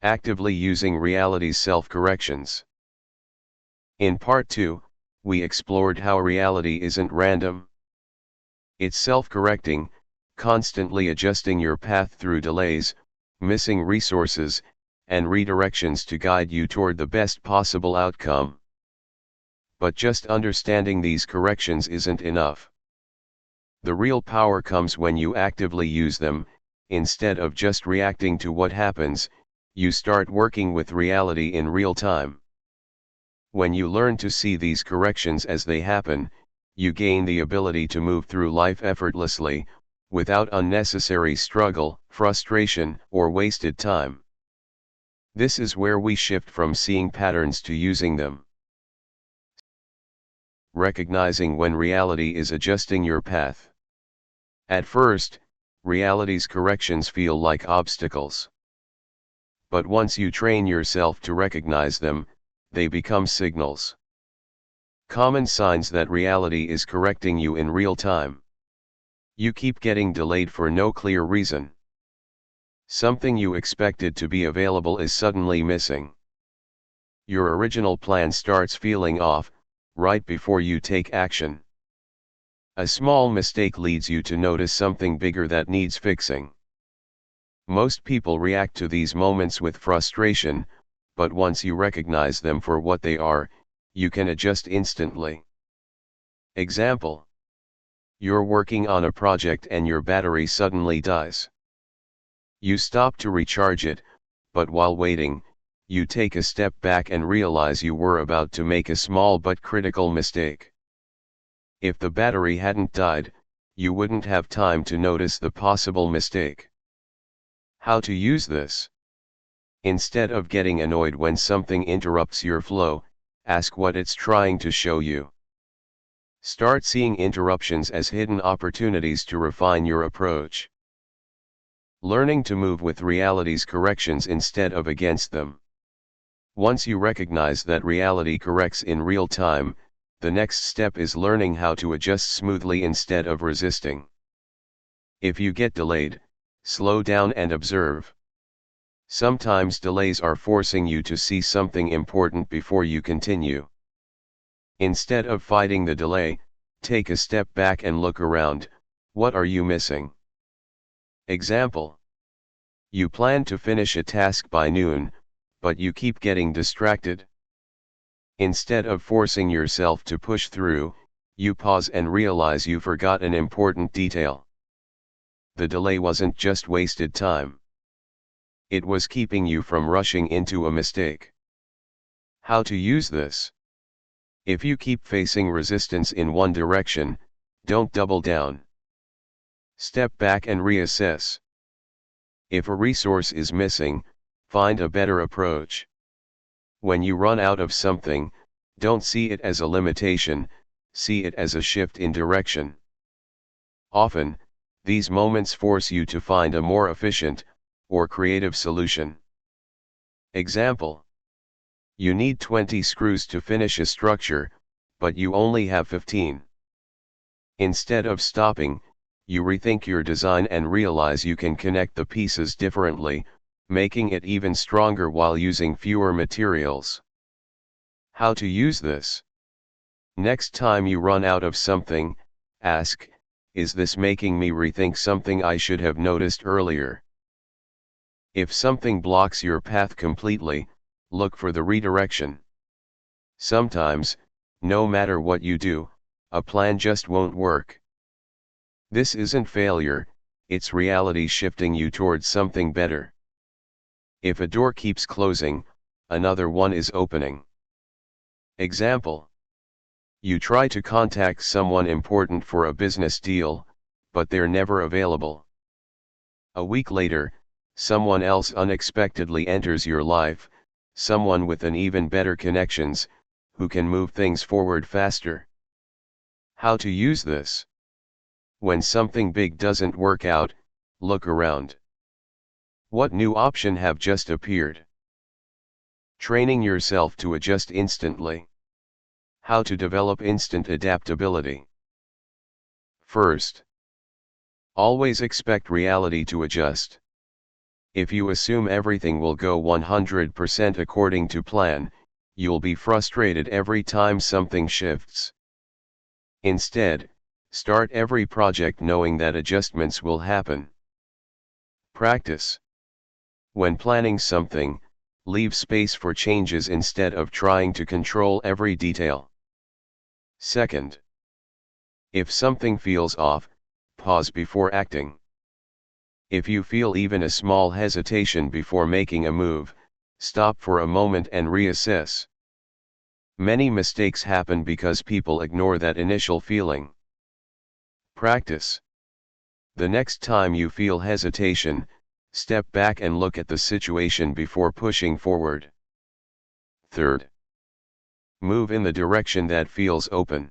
Actively using reality's self-corrections. In part 2, we explored how reality isn't random. It's self-correcting, constantly adjusting your path through delays, missing resources, and redirections to guide you toward the best possible outcome. But just understanding these corrections isn't enough. The real power comes when you actively use them. Instead of just reacting to what happens, you start working with reality in real time. When you learn to see these corrections as they happen, you gain the ability to move through life effortlessly, without unnecessary struggle, frustration, or wasted time. This is where we shift from seeing patterns to using them. Recognizing when reality is adjusting your path. At first, reality's corrections feel like obstacles. But once you train yourself to recognize them, they become signals. Common signs that reality is correcting you in real time. You keep getting delayed for no clear reason. Something you expected to be available is suddenly missing. Your original plan starts feeling off, right before you take action. A small mistake leads you to notice something bigger that needs fixing. Most people react to these moments with frustration, but once you recognize them for what they are, you can adjust instantly. Example: you're working on a project and your battery suddenly dies. You stop to recharge it, but while waiting, you take a step back and realize you were about to make a small but critical mistake. If the battery hadn't died, you wouldn't have time to notice the possible mistake. How to use this? Instead of getting annoyed when something interrupts your flow, ask what it's trying to show you. Start seeing interruptions as hidden opportunities to refine your approach. Learning to move with reality's corrections instead of against them. Once you recognize that reality corrects in real time, the next step is learning how to adjust smoothly instead of resisting. If you get delayed, slow down and observe. Sometimes delays are forcing you to see something important before you continue. Instead of fighting the delay, take a step back and look around. What are you missing? Example: you plan to finish a task by noon, but you keep getting distracted. Instead of forcing yourself to push through, you pause and realize you forgot an important detail. The delay wasn't just wasted time. It was keeping you from rushing into a mistake. How to use this? If you keep facing resistance in one direction, don't double down. Step back and reassess. If a resource is missing, find a better approach. When you run out of something, don't see it as a limitation, see it as a shift in direction. Often, these moments force you to find a more efficient, or creative solution. Example: you need 20 screws to finish a structure, but you only have 15. Instead of stopping, you rethink your design and realize you can connect the pieces differently, making it even stronger while using fewer materials. How to use this? Next time you run out of something, ask, is this making me rethink something I should have noticed earlier? If something blocks your path completely, look for the redirection. Sometimes, no matter what you do, a plan just won't work. This isn't failure, it's reality shifting you towards something better. If a door keeps closing, another one is opening. Example: you try to contact someone important for a business deal, but they're never available. A week later, someone else unexpectedly enters your life, someone with an even better connections, who can move things forward faster. How to use this? When something big doesn't work out, look around. What new option have just appeared? Training yourself to adjust instantly. How to develop instant adaptability. First, always expect reality to adjust. If you assume everything will go 100% according to plan, you'll be frustrated every time something shifts. Instead, start every project knowing that adjustments will happen. Practice. When planning something, leave space for changes instead of trying to control every detail. Second, if something feels off, pause before acting. If you feel even a small hesitation before making a move, stop for a moment and reassess. Many mistakes happen because people ignore that initial feeling. Practice. The next time you feel hesitation, step back and look at the situation before pushing forward. Third, move in the direction that feels open.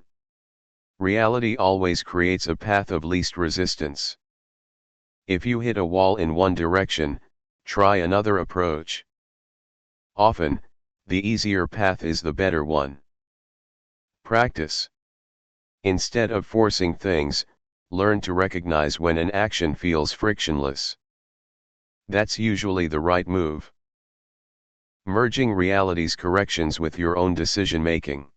Reality always creates a path of least resistance. If you hit a wall in one direction, try another approach. Often, the easier path is the better one. Practice. Instead of forcing things, learn to recognize when an action feels frictionless. That's usually the right move. Merging reality's corrections with your own decision-making.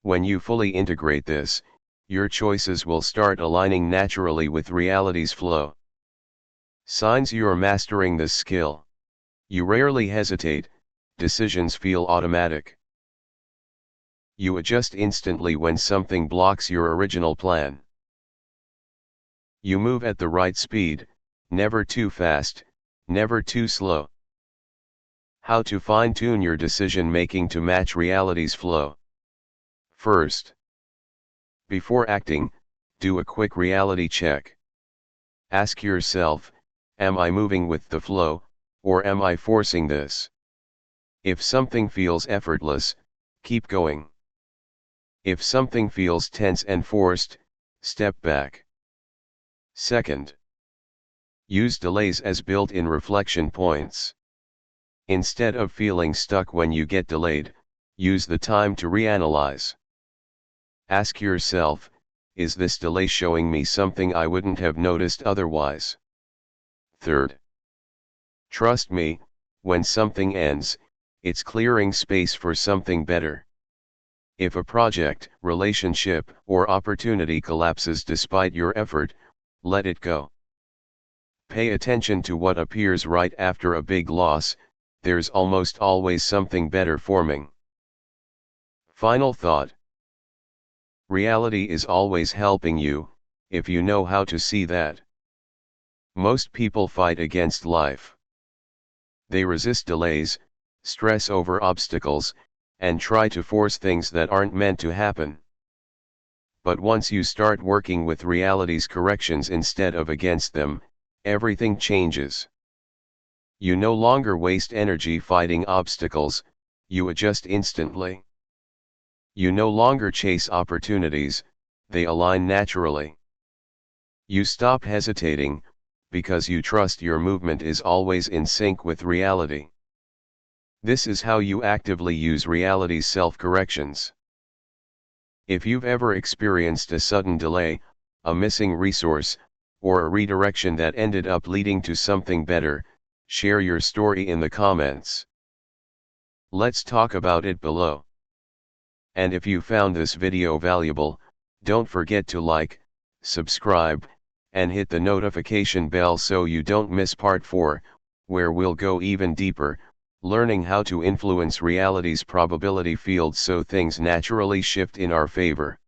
When you fully integrate this, your choices will start aligning naturally with reality's flow. Signs you're mastering this skill. You rarely hesitate, decisions feel automatic. You adjust instantly when something blocks your original plan. You move at the right speed, never too fast, never too slow. How to fine-tune your decision-making to match reality's flow. First, before acting, do a quick reality check. Ask yourself, am I moving with the flow, or am I forcing this? If something feels effortless, keep going. If something feels tense and forced, step back. Second, use delays as built-in reflection points. Instead of feeling stuck when you get delayed, use the time to reanalyze. Ask yourself, is this delay showing me something I wouldn't have noticed otherwise? Third, trust me, when something ends, it's clearing space for something better. If a project, relationship, or opportunity collapses despite your effort, let it go. Pay attention to what appears right after a big loss, there's almost always something better forming. Final thought. Reality is always helping you, if you know how to see that. Most people fight against life. They resist delays, stress over obstacles, and try to force things that aren't meant to happen. But once you start working with reality's corrections instead of against them, everything changes. You no longer waste energy fighting obstacles, you adjust instantly. You no longer chase opportunities, they align naturally. You stop hesitating, because you trust your movement is always in sync with reality. This is how you actively use reality's self-corrections. If you've ever experienced a sudden delay, a missing resource, or a redirection that ended up leading to something better, share your story in the comments. Let's talk about it below. And if you found this video valuable, don't forget to like, subscribe, and hit the notification bell so you don't miss part 4, where we'll go even deeper, learning how to influence reality's probability field so things naturally shift in our favor.